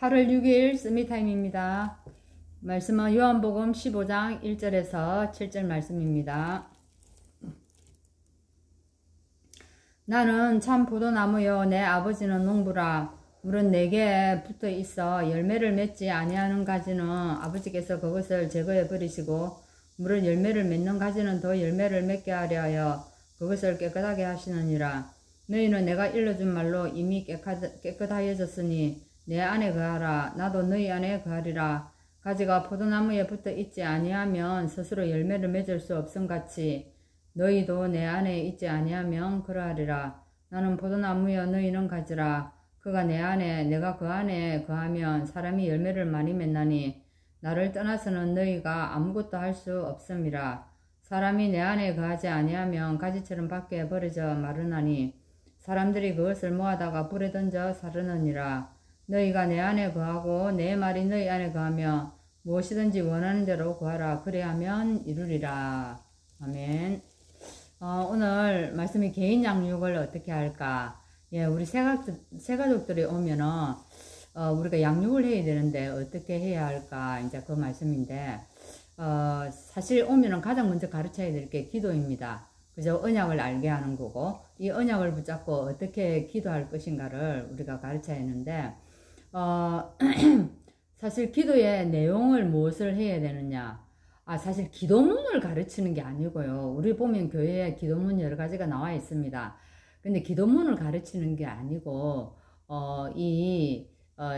8월 6일 쓰미타임입니다. 말씀은 요한복음 15장 1절에서 7절 말씀입니다. 나는 참 포도나무요 내 아버지는 농부라. 물은 내게 붙어 있어 열매를 맺지 아니하는 가지는 아버지께서 그것을 제거해 버리시고 물은 열매를 맺는 가지는 더 열매를 맺게 하려 하여 그것을 깨끗하게 하시느니라. 너희는 내가 일러준 말로 이미 깨끗하여졌으니 내 안에 거하라. 나도 너희 안에 거하리라. 가지가 포도나무에 붙어 있지 아니하면 스스로 열매를 맺을 수 없음같이 너희도 내 안에 있지 아니하면 그러하리라. 나는 포도나무여 너희는 가지라. 그가 내 안에 내가 그 안에 거하면 사람이 열매를 많이 맺나니 나를 떠나서는 너희가 아무것도 할 수 없음이라. 사람이 내 안에 거하지 아니하면 가지처럼 밖에 버려져 마르나니 사람들이 그것을 모아다가 불에 던져 사르느니라. 너희가 내 안에 거하고 내 말이 너희 안에 거하며 무엇이든지 원하는 대로 구하라. 그래야면 이루리라. 아멘. 오늘 말씀이 개인 양육을 어떻게 할까? 예, 우리 새가족들이 오면은 우리가 양육을 해야 되는데 어떻게 해야 할까? 이제 그 말씀인데 사실 오면은 가장 먼저 가르쳐야 될 게 기도입니다. 그죠? 언약을 알게 하는 거고 이 언약을 붙잡고 어떻게 기도할 것인가를 우리가 가르쳐야 하는데 사실 기도의 내용을 무엇을 해야 되느냐? 사실 기도문을 가르치는 게 아니고요. 우리 보면 교회에 기도문 여러 가지가 나와 있습니다. 근데 기도문을 가르치는 게 아니고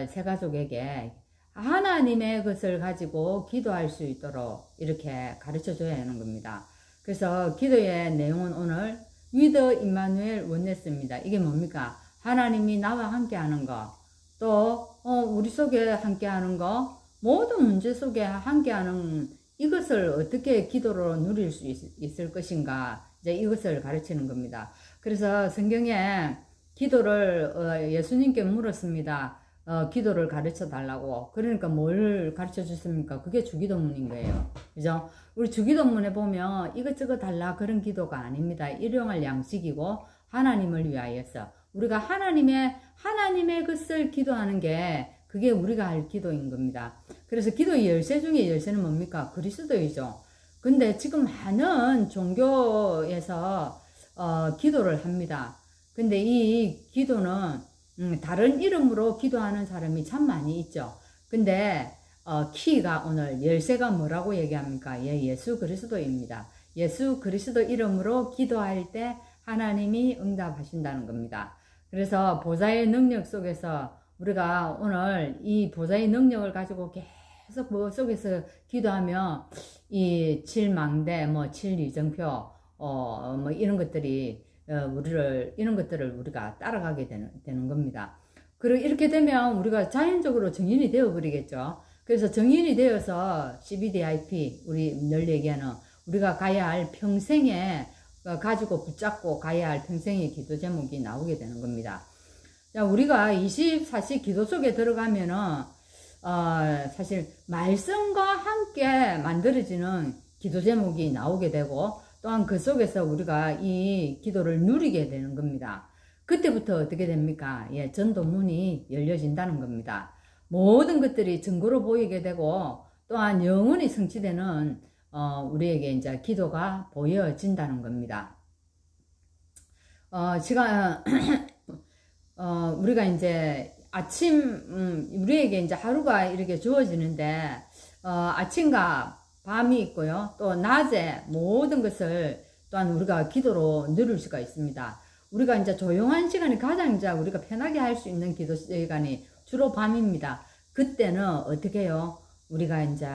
새가족에게 하나님의 것을 가지고 기도할 수 있도록 이렇게 가르쳐 줘야 하는 겁니다. 그래서 기도의 내용은 오늘 with 임마누엘 원네스입니다. 이게 뭡니까? 하나님이 나와 함께 하는 거, 또 우리 속에 함께 하는 거, 모든 문제 속에 함께 하는 이것을 어떻게 기도로 누릴 수 있을 것인가, 이제 이것을 가르치는 겁니다. 그래서 성경에 기도를 예수님께 물었습니다. 기도를 가르쳐 달라고. 그러니까 뭘 가르쳐 주십니까? 그게 주기도문인 거예요. 그죠? 우리 주기도문에 보면 이것저것 달라 그런 기도가 아닙니다. 일용할 양식이고 하나님을 위하여서 우리가 하나님의 것을 기도하는 게 그게 우리가 할 기도인 겁니다. 그래서 기도의 열쇠 중에 열쇠는 뭡니까? 그리스도이죠. 근데 지금 많은 종교에서 기도를 합니다. 근데 이 기도는 다른 이름으로 기도하는 사람이 참 많이 있죠. 근데 키가 오늘 열쇠가 뭐라고 얘기합니까? 예수 그리스도입니다. 예수 그리스도 이름으로 기도할 때 하나님이 응답하신다는 겁니다. 그래서 보좌의 능력 속에서 우리가 오늘 이 보좌의 능력을 가지고 계속 그 속에서 기도하며 이 7망대, 7이정표, 이런 것들이 이런 것들을 우리가 따라가게 되는 겁니다. 그리고 이렇게 되면 우리가 자연적으로 정인이 되어 버리겠죠. 그래서 정인이 되어서 CBDIP, 우리 늘 얘기하는 우리가 가야 할 평생에 가지고 붙잡고 가야 할 평생의 기도 제목이 나오게 되는 겁니다. 자, 우리가 24시 기도 속에 들어가면은, 사실 말씀과 함께 만들어지는 기도 제목이 나오게 되고, 또한 그 속에서 우리가 이 기도를 누리게 되는 겁니다. 그때부터 어떻게 됩니까? 전도문이 열려진다는 겁니다. 모든 것들이 증거로 보이게 되고, 또한 영원히 성취되는, 우리에게 이제 기도가 보여진다는 겁니다. 우리가 이제 우리에게 이제 하루가 이렇게 주어지는데, 아침과 밤이 있고요. 또 낮에 모든 것을 또한 우리가 기도로 누릴 수가 있습니다. 우리가 이제 조용한 시간이 가장 이제 우리가 편하게 할 수 있는 기도 시간이 주로 밤입니다. 그때는 어떻게 해요? 우리가 이제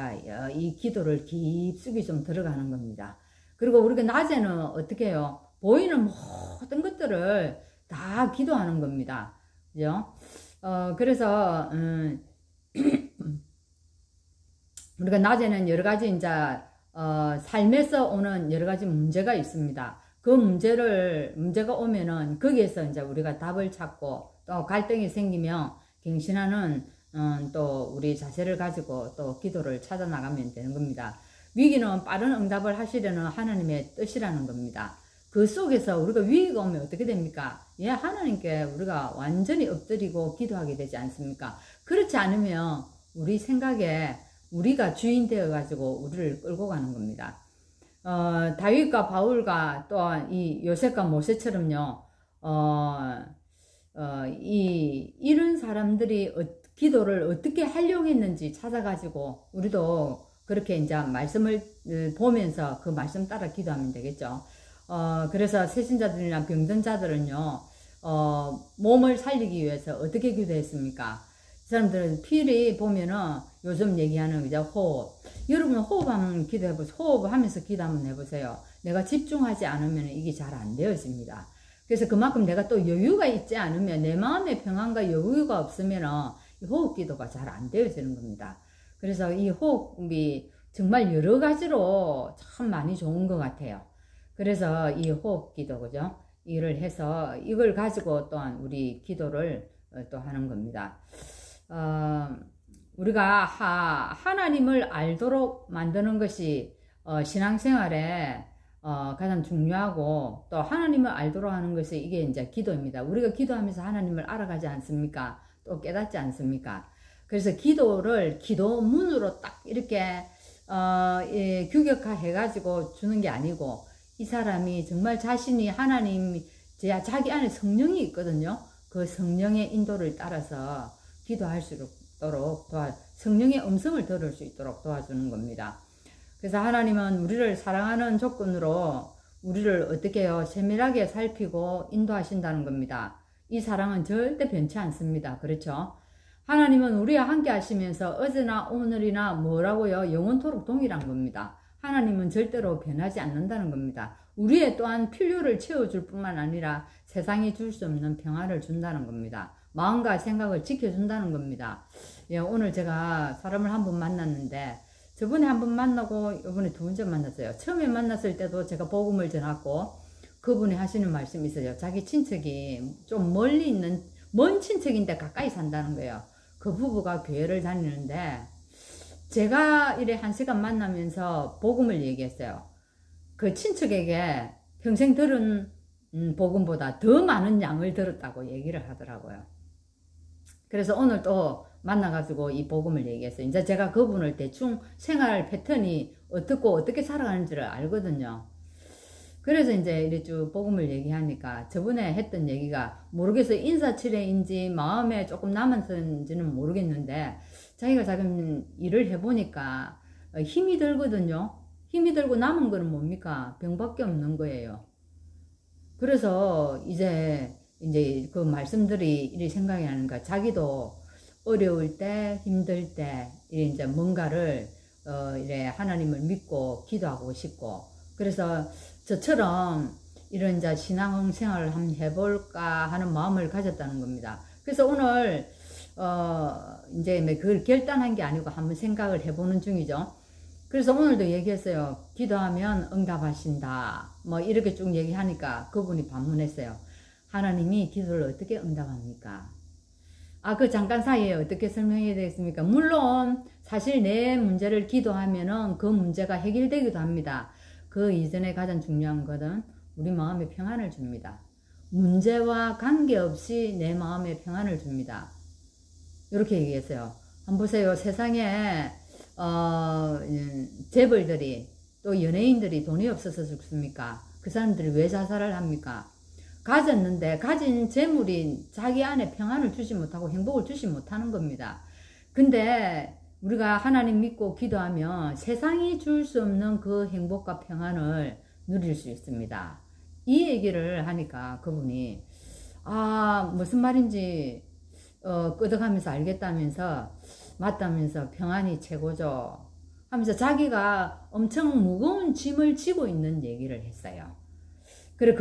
이 기도를 깊숙이 좀 들어가는 겁니다. 그리고 우리가 낮에는 어떻게 해요? 보이는 모든 것들을 다 기도하는 겁니다. 그죠? 그래서, 우리가 낮에는 여러 가지 이제, 삶에서 오는 여러 가지 문제가 있습니다. 그 문제가 오면은 거기에서 이제 우리가 답을 찾고 또 갈등이 생기면 갱신하는, 또 우리 자세를 가지고 또 기도를 찾아 나가면 되는 겁니다. 위기는 빠른 응답을 하시려는 하나님의 뜻이라는 겁니다. 그 속에서 우리가 위기가 오면 어떻게 됩니까? 예, 하나님께 우리가 완전히 엎드리고 기도하게 되지 않습니까? 그렇지 않으면 우리 생각에 우리가 주인 되어가지고 우리를 끌고 가는 겁니다. 다윗과 바울과 또한 이 요셉과 모세처럼요, 이런 사람들이 기도를 어떻게 하려고 했는지 찾아가지고 우리도 그렇게 이제 말씀을 보면서 그 말씀 따라 기도하면 되겠죠. 그래서 새신자들이나 병든 자들은요, 몸을 살리기 위해서 어떻게 기도했습니까? 이 사람들은 필히 보면은 요즘 얘기하는 이제 호흡. 여러분 호흡 한번 기도해보세요. 호흡하면서 기도 한번 해보세요. 내가 집중하지 않으면 이게 잘 안 되어집니다. 그래서 그만큼 내가 또 여유가 있지 않으면 내 마음의 평안과 여유가 없으면은 호흡 기도가 잘 안 되어지는 겁니다. 그래서 이 호흡이 정말 여러 가지로 참 많이 좋은 것 같아요. 그래서 이 호흡 기도, 그죠? 이를 해서 이걸 가지고 또한 우리 기도를 또 하는 겁니다. 우리가 하나님을 알도록 만드는 것이 신앙생활에 가장 중요하고 또 하나님을 알도록 하는 것이 이게 이제 기도입니다. 우리가 기도하면서 하나님을 알아가지 않습니까? 또 깨닫지 않습니까? 그래서 기도를 기도문으로 딱 이렇게 규격화해 가지고 주는 게 아니고 이 사람이 정말 자신이 하나님 자기 안에 성령이 있거든요. 그 성령의 인도를 따라서 기도할 수 있도록 성령의 음성을 들을 수 있도록 도와주는 겁니다. 그래서 하나님은 우리를 사랑하는 조건으로 우리를 어떻게 해요? 세밀하게 살피고 인도하신다는 겁니다. 이 사랑은 절대 변치 않습니다. 그렇죠? 하나님은 우리와 함께 하시면서 어제나 오늘이나 뭐라고요? 영원토록 동일한 겁니다. 하나님은 절대로 변하지 않는다는 겁니다. 우리의 또한 필요를 채워줄 뿐만 아니라 세상이 줄 수 없는 평화를 준다는 겁니다. 마음과 생각을 지켜준다는 겁니다. 예, 오늘 제가 사람을 한 번 만났는데 저번에 한 번 만나고 이번에 두 번째 만났어요. 처음에 만났을 때도 제가 복음을 전하고 그분이 하시는 말씀이 있어요. 자기 친척이 좀 멀리 있는 먼 친척인데 가까이 산다는 거예요. 그 부부가 교회를 다니는데 제가 이래 1시간 만나면서 복음을 얘기했어요. 그 친척에게 평생 들은 복음보다 더 많은 양을 들었다고 얘기를 하더라고요. 그래서 오늘 또 만나가지고 이 복음을 얘기했어요. 이제 제가 그분을 대충 생활 패턴이 어떻게 살아가는지를 알거든요. 그래서 이제 이래 쭉 복음을 얘기하니까 저번에 했던 얘기가 모르겠어요. 인사치레인지 마음에 조금 남았는지는 모르겠는데 자기가 자기 일을 해보니까 힘이 들거든요. 힘이 들고 남은 거는 뭡니까? 병밖에 없는 거예요. 그래서 이제 그 말씀들이 이리 생각이 나니까 자기도 어려울 때, 힘들 때, 이제 뭔가를, 이래 하나님을 믿고 기도하고 싶고, 그래서 저처럼 이런 이제 신앙 생활을 한번 해볼까 하는 마음을 가졌다는 겁니다. 그래서 오늘, 이제 그걸 결단한 게 아니고 한번 생각을 해보는 중이죠. 그래서 오늘도 얘기했어요. 기도하면 응답하신다. 뭐 이렇게 쭉 얘기하니까 그분이 반문했어요. 하나님이 기도를 어떻게 응답합니까? 그 잠깐 사이에 어떻게 설명해야 되겠습니까? 물론 사실 내 문제를 기도하면은 그 문제가 해결되기도 합니다. 그 이전에 가장 중요한 것은 우리 마음에 평안을 줍니다. 문제와 관계없이 내 마음에 평안을 줍니다. 이렇게 얘기했어요. 한번 보세요. 세상에 재벌들이 또 연예인들이 돈이 없어서 죽습니까? 그 사람들이 왜 자살을 합니까? 가졌는데 가진 재물이 자기 안에 평안을 주지 못하고 행복을 주지 못하는 겁니다. 근데 우리가 하나님 믿고 기도하면 세상이 줄 수 없는 그 행복과 평안을 누릴 수 있습니다. 이 얘기를 하니까 그분이 무슨 말인지 끄덕하면서 알겠다면서 맞다면서 평안이 최고죠 하면서 자기가 엄청 무거운 짐을 지고 있는 얘기를 했어요. 그래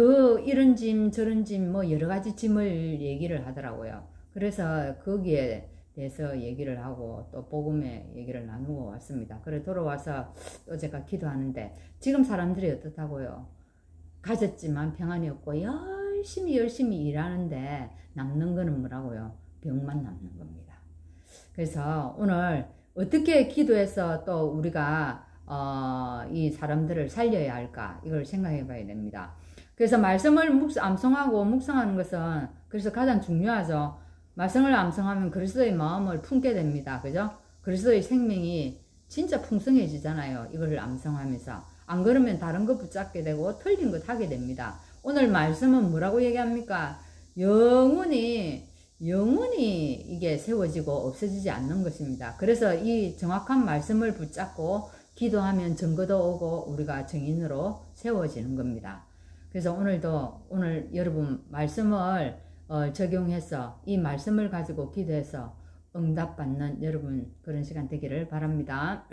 이런 짐 저런 짐 뭐 여러 가지 짐을 얘기를 하더라고요. 그래서 거기에 대해서 얘기를 하고 또 복음의 얘기를 나누고 왔습니다. 그래 돌아와서 또 제가 기도하는데 지금 사람들이 어떻다고요? 가졌지만 평안이 없고 열심히 일하는데 남는 거는 뭐라고요? 병만 남는 겁니다. 그래서 오늘 어떻게 기도해서 또 우리가 이 사람들을 살려야 할까 이걸 생각해 봐야 됩니다. 그래서 말씀을 암송하고 묵상하는 것은 그래서 가장 중요하죠. 말씀을 암송하면 그리스도의 마음을 품게 됩니다. 그죠? 그리스도의 생명이 진짜 풍성해지잖아요. 이걸 암송하면서. 안 그러면 다른 거 붙잡게 되고 틀린 것 하게 됩니다. 오늘 말씀은 뭐라고 얘기합니까? 영원히 이게 세워지고 없어지지 않는 것입니다. 그래서 이 정확한 말씀을 붙잡고 기도하면 증거도 오고 우리가 증인으로 세워지는 겁니다. 그래서 오늘 여러분 말씀을 적용해서 이 말씀을 가지고 기도해서 응답받는 여러분 그런 시간 되기를 바랍니다.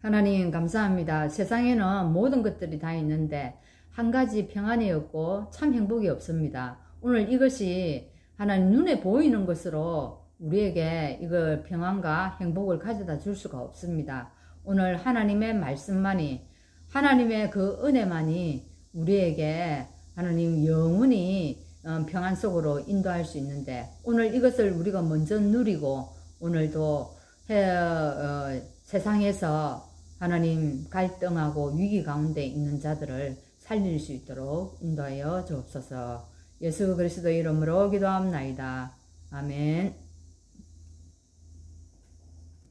하나님 감사합니다. 세상에는 모든 것들이 다 있는데 한 가지 평안이 없고 참 행복이 없습니다. 오늘 이것이 하나님 눈에 보이는 것으로 우리에게 이걸 평안과 행복을 가져다 줄 수가 없습니다. 오늘 하나님의 말씀만이 하나님의 그 은혜만이 우리에게 하나님 영원히 평안 속으로 인도할 수 있는데 오늘 이것을 우리가 먼저 누리고 오늘도 세상에서 하나님 갈등하고 위기 가운데 있는 자들을 살릴 수 있도록 인도하여 주옵소서. 예수 그리스도 이름으로 기도합나이다. 아멘.